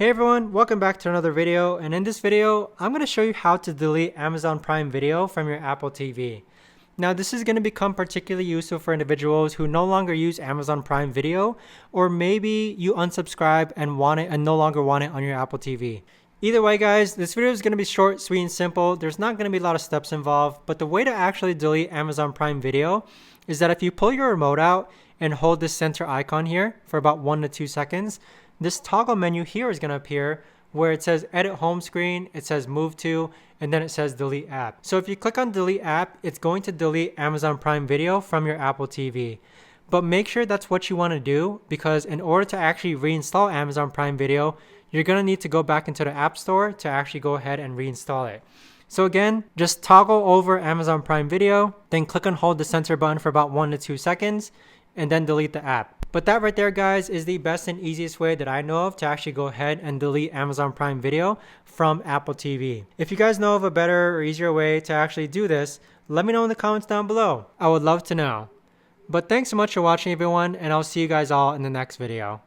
Hey everyone, welcome back to another video, and in this video, I'm going to show you how to delete Amazon Prime Video from your Apple TV. Now this is going to become particularly useful for individuals who no longer use Amazon Prime Video, or maybe you unsubscribe and want it and no longer want it on your Apple TV. Either way guys, this video is going to be short, sweet, and simple. There's not going to be a lot of steps involved, but the way to actually delete Amazon Prime Video is that if you pull your remote out and hold this center icon here for about 1 to 2 seconds, this toggle menu here is going to appear where it says edit home screen, it says move to, and then it says delete app. So if you click on delete app, it's going to delete Amazon Prime Video from your Apple TV. But make sure that's what you want to do, because in order to actually reinstall Amazon Prime Video, you're going to need to go back into the App Store to actually go ahead and reinstall it. So again, just toggle over Amazon Prime Video, then click and hold the center button for about 1 to 2 seconds, and then delete the app. But that right there guys is the best and easiest way that I know of to actually go ahead and delete Amazon Prime Video from Apple TV. If you guys know of a better or easier way to actually do this, let me know in the comments down below. I would love to know. But thanks so much for watching everyone, and I'll see you guys all in the next video.